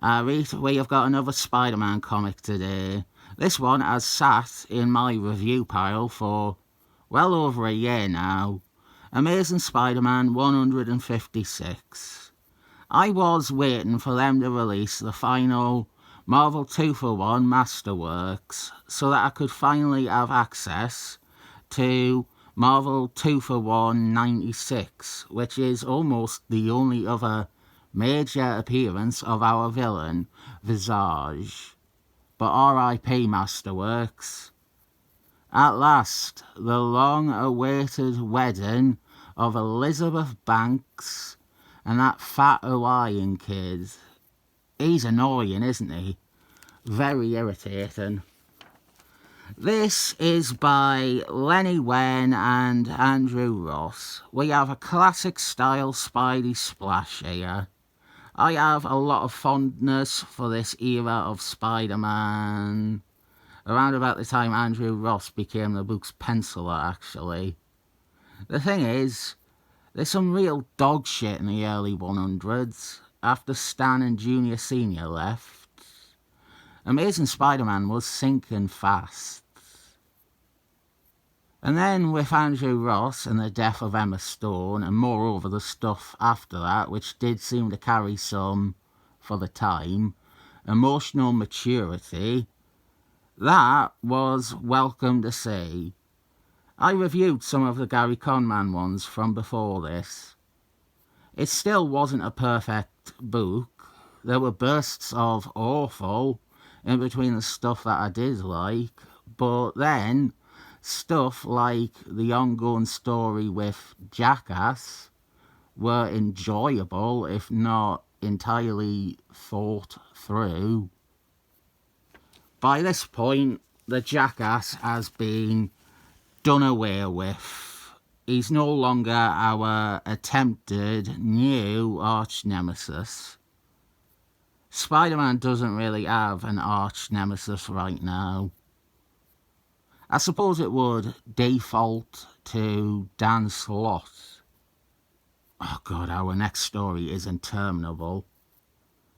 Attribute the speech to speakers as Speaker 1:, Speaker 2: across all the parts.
Speaker 1: We have got another Spider-Man comic today. This one has sat in my review pile for well over a year now. Amazing Spider-Man 156. I was waiting for them to release the final Marvel 2-for-1 Masterworks so that I could finally have access to Marvel 2-for-1 96, which is almost the only other major appearance of our villain, Visage. But R.I.P. Masterworks. At last, the long-awaited wedding of Elizabeth Banks and that fat Hawaiian kid. He's annoying, isn't he? Very irritating. This is by Lenny Wein and Andru Ross. We have a classic style Spidey splash here. I have a lot of fondness for this era of Spider-Man. Around about the time Andru Ross became the book's penciler, actually. The thing is, there's some real dog shit in the early 100s, after Stan and Junior Senior left. Amazing Spider-Man was sinking fast. And then with Andru Ross and the death of Emma Stone, and moreover the stuff after that, which did seem to carry some, for the time, emotional maturity, that was welcome to see. I reviewed some of the Gary Conman ones from before this. It still wasn't a perfect book. There were bursts of awful in between the stuff that I did like, but then stuff like the ongoing story with Jackass were enjoyable, if not entirely thought through. By this point, the Jackass has been done away with. He's no longer our attempted new arch-nemesis. Spider-Man doesn't really have an arch-nemesis right now. I suppose it would default to Dan Slott. Oh god, our next story is interminable.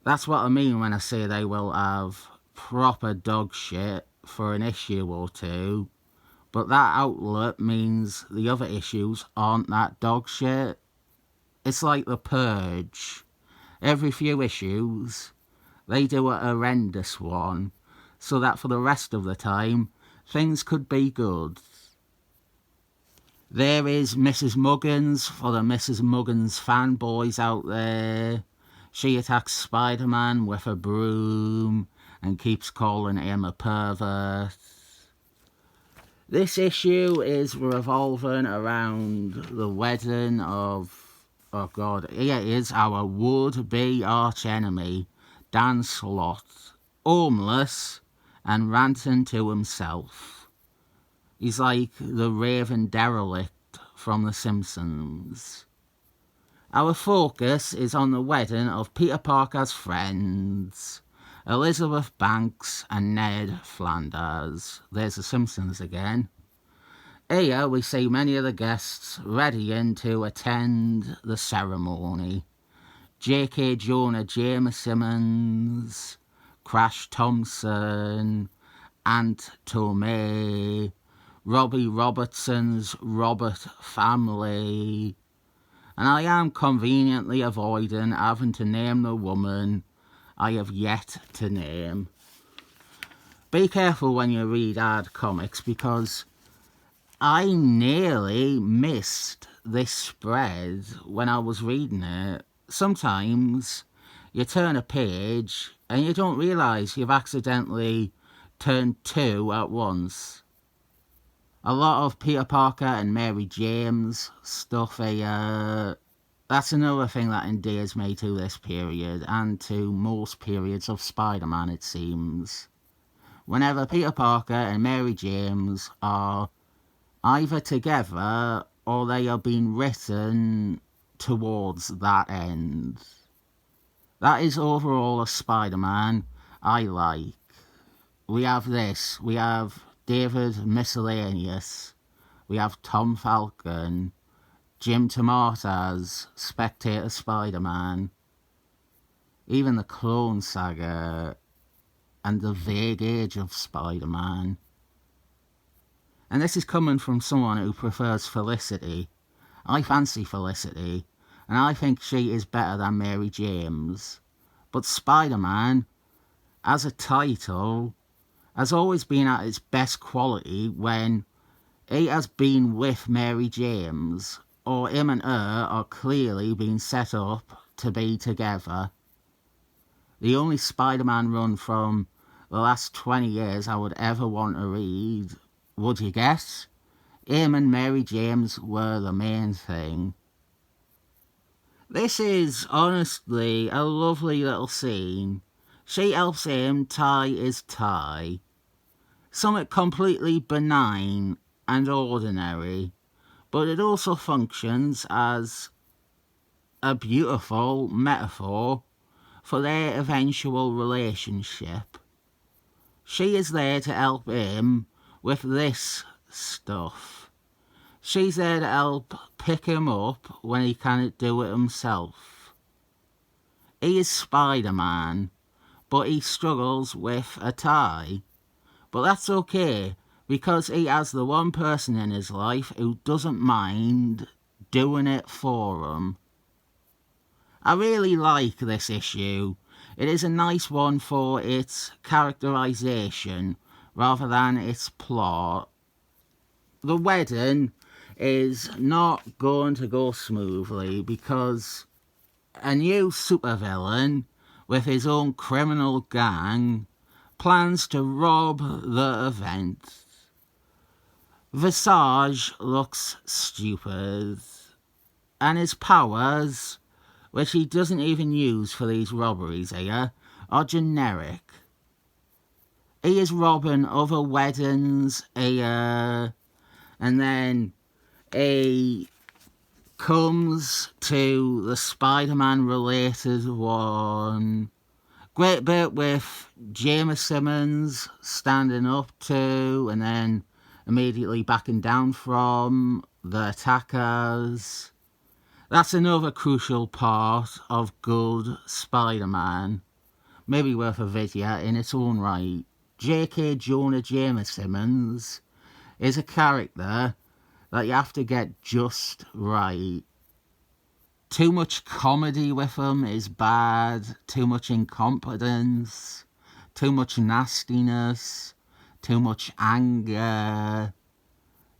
Speaker 1: That's what I mean when I say they will have proper dog shit for an issue or two, but that outlet means the other issues aren't that dog shit. It's like The Purge. Every few issues, they do a horrendous one, so that for the rest of the time, things could be good. There is Mrs. Muggins for the Mrs. Muggins fanboys out there. She attacks Spider-Man with a broom and keeps calling him a pervert. This issue is revolving around the wedding of, oh god, here is our would-be arch-enemy, Dan Slott, homeless and ranting to himself. He's like the raving derelict from The Simpsons. Our focus is on the wedding of Peter Parker's friends, Elizabeth Banks and Ned Flanders. There's The Simpsons again. Here we see many of the guests readying to attend the ceremony. J.K. Jonah Jameson, Crash Thompson, Aunt Tomei, Robbie Robertson's Robert family, and I am conveniently avoiding having to name the woman I have yet to name. Be careful when you read ad comics, because I nearly missed this spread when I was reading it. Sometimes you turn a page and you don't realise you've accidentally turned two at once. A lot of Peter Parker and Mary James stuff here. That's another thing that endears me to this period, and to most periods of Spider-Man, it seems. Whenever Peter Parker and Mary James are either together or they are being written towards that end. That is overall a Spider-Man I like. We have this, we have David Miscellaneous, we have Tom Falcon, Jim Tomata's Spectator Spider-Man. even the Clone Saga, and the vague age of Spider-Man. And this is coming from someone who prefers Felicity. I fancy Felicity, and I think she is better than Mary James. But Spider-Man, as a title, has always been at its best quality when he has been with Mary James, or him and her are clearly being set up to be together. The only Spider-Man run from the last 20 years I would ever want to read, would you guess? Him and Mary James were the main thing. This is honestly a lovely little scene. She helps him tie his tie. Something completely benign and ordinary, but it also functions as a beautiful metaphor for their eventual relationship. She is there to help him with this stuff. She's there to help pick him up when he can't do it himself. He is Spider-Man, but he struggles with a tie. But that's okay, because he has the one person in his life who doesn't mind doing it for him. I really like this issue. It is a nice one for its characterisation rather than its plot. The wedding is not going to go smoothly because a new supervillain with his own criminal gang plans to rob the event. Visage looks stupid, and his powers, which he doesn't even use for these robberies here, are generic. He is robbing other weddings here, and then he comes to the Spider-Man related one. Great bit with James Simmons standing up to and then immediately backing down from the attackers. That's another crucial part of good Spider-Man. Maybe worth a video in its own right. J.K. Jonah James Simmons is a character that you have to get just right. Too much comedy with him is bad, too much incompetence, too much nastiness, too much anger,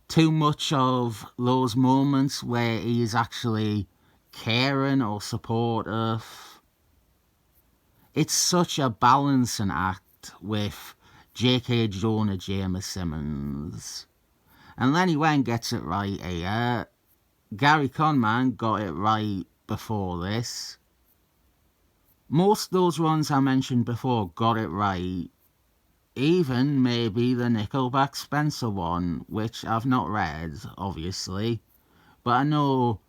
Speaker 1: too much of those moments where he is actually caring or supportive. It's such a balancing act with J.K. Jonah James Simmons. And Lenny Wen gets it right here. Gary Conman got it right before this. Most of those runs I mentioned before got it right. Even maybe the Nickelback Spencer one, which I've not read, obviously. But I know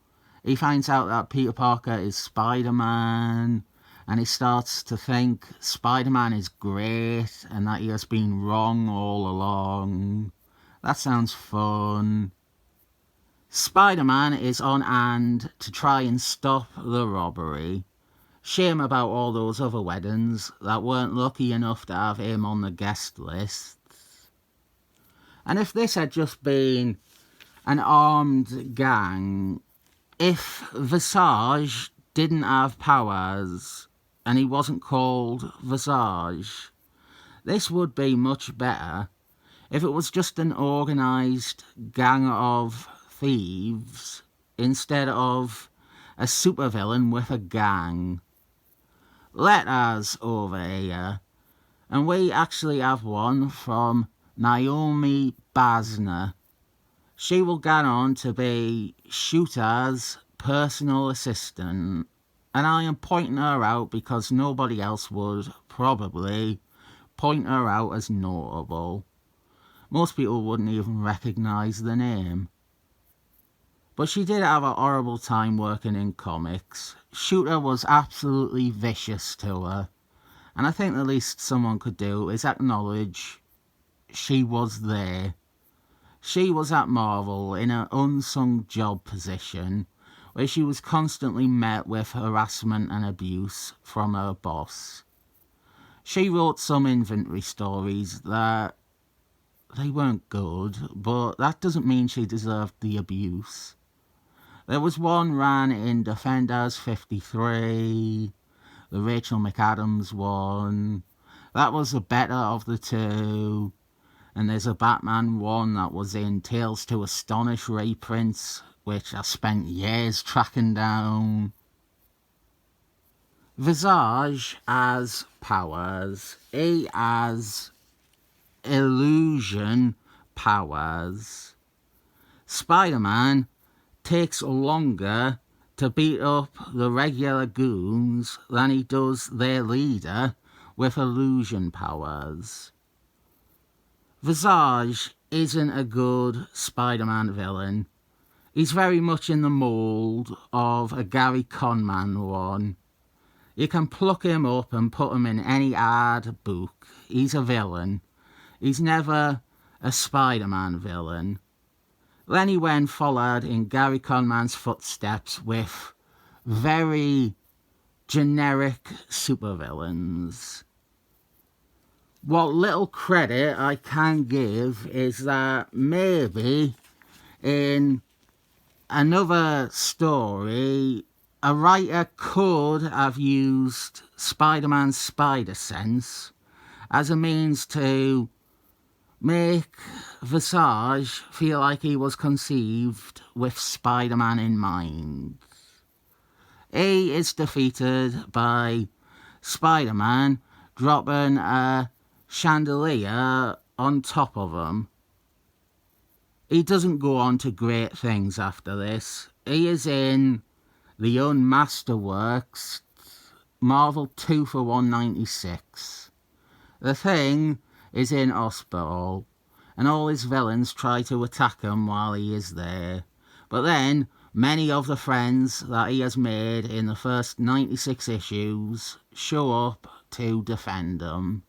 Speaker 1: he finds out that Peter Parker is Spider-Man, and he starts to think Spider-Man is great, and that he has been wrong all along. That sounds fun. Spider-Man is on hand to try and stop the robbery. Shame about all those other weddings that weren't lucky enough to have him on the guest list. And if this had just been an armed gang, if Visage didn't have powers and he wasn't called Visage, this would be much better. If it was just an organised gang of thieves instead of a supervillain with a gang. Let us over here, and we actually have one from Naomi Basner. She will get on to be Shooter's personal assistant, and I am pointing her out because nobody else would probably point her out as notable. Most people wouldn't even recognise the name. But she did have a horrible time working in comics. Shooter was absolutely vicious to her. And I think the least someone could do is acknowledge she was there. She was at Marvel in an unsung job position where she was constantly met with harassment and abuse from her boss. She wrote some inventory stories that they weren't good, but that doesn't mean she deserved the abuse. There was one ran in Defenders 53, the Rachel McAdams one. That was the better of the two. And there's a Batman one that was in Tales to Astonish reprints, which I spent years tracking down. Visage has powers. He has illusion powers. Spider-Man takes longer to beat up the regular goons than he does their leader with illusion powers. Visage isn't a good Spider-Man villain. He's very much in the mould of a Gary Conman one. You can pluck him up and put him in any ad book. He's a villain. He's never a Spider-Man villain. Lenny Wen followed in Gary Conman's footsteps with very generic supervillains. What little credit I can give is that maybe in another story, a writer could have used Spider-Man's spider sense as a means to make Visage feel like he was conceived with Spider-Man in mind. He is defeated by Spider-Man dropping a chandelier on top of him. He doesn't go on to great things after this. He is in the Unmasterworks Marvel 2 for 196. The Thing is in hospital, and all his villains try to attack him while he is there. But then, many of the friends that he has made in the first 96 issues show up to defend him.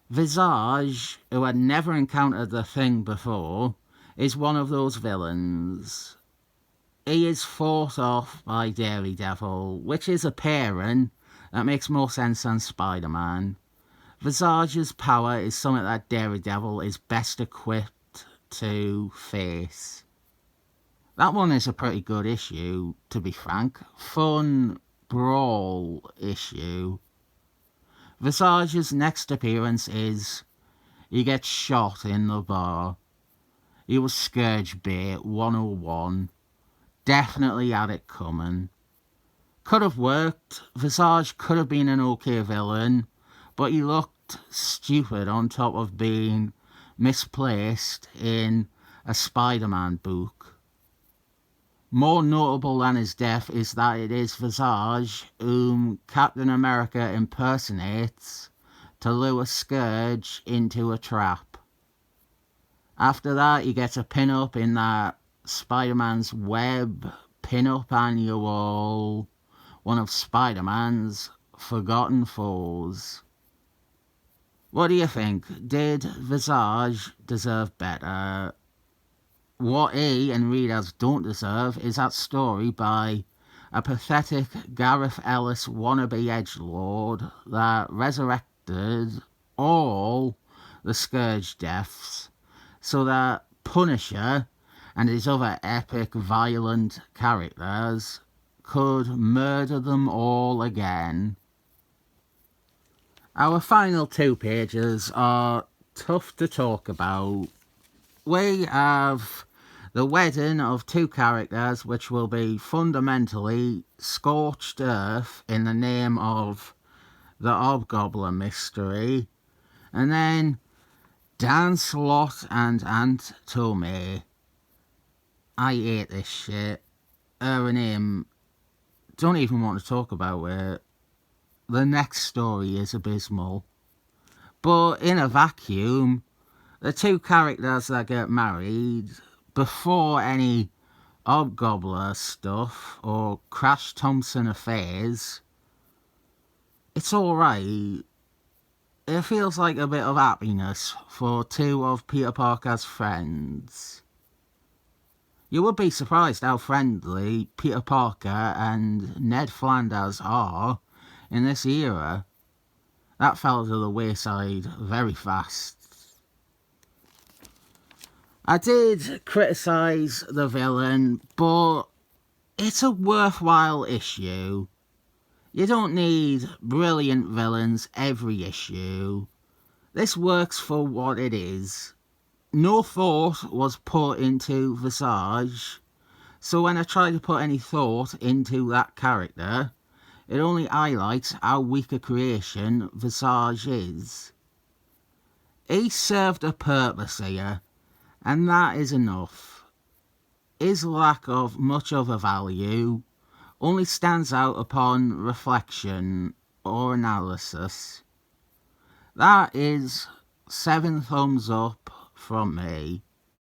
Speaker 1: Visage, who had never encountered the Thing before, is one of those villains. He is fought off by Daredevil, which is a pairing that makes more sense than Spider-Man. Visage's power is something that Daredevil is best equipped to face. That one is a pretty good issue, to be frank. Fun brawl issue. Visage's next appearance is he gets shot in the bar. He was Scourge Bait 101. Definitely had it coming. Could have worked. Visage could have been an okay villain, but he looked stupid on top of being misplaced in a Spider-Man book. More notable than his death is that it is Visage whom Captain America impersonates to lure Scourge into a trap. After that, he gets a pin-up in that Spider-Man's Web pin-up annual, one of Spider-Man's forgotten foes. What do you think? Did Visage deserve better? What he and readers don't deserve is that story by a pathetic Gareth Ellis wannabe edgelord that resurrected all the Scourge deaths so that Punisher and his other epic violent characters could murder them all again. Our final 2 pages are tough to talk about. We have the wedding of 2 characters which will be fundamentally scorched earth in the name of the Hobgoblin mystery, and then Dan Slott and Aunt Tomei. I hate this shit. Her and him don't even want to talk about it. The next story is abysmal. But in a vacuum, the 2 characters that get married before any Hobgoblin stuff or Crash Thompson affairs, it's alright. It feels like a bit of happiness for 2 of Peter Parker's friends. You would be surprised how friendly Peter Parker and Ned Flanders are in this era. That fell to the wayside very fast. I did criticise the villain, but it's a worthwhile issue. You don't need brilliant villains every issue. This works for what it is. No thought was put into Visage, so when I try to put any thought into that character, it only highlights how weak a creation Visage is. He served a purpose here, and that is enough. His lack of much other value only stands out upon reflection or analysis. That is 7 thumbs up from me.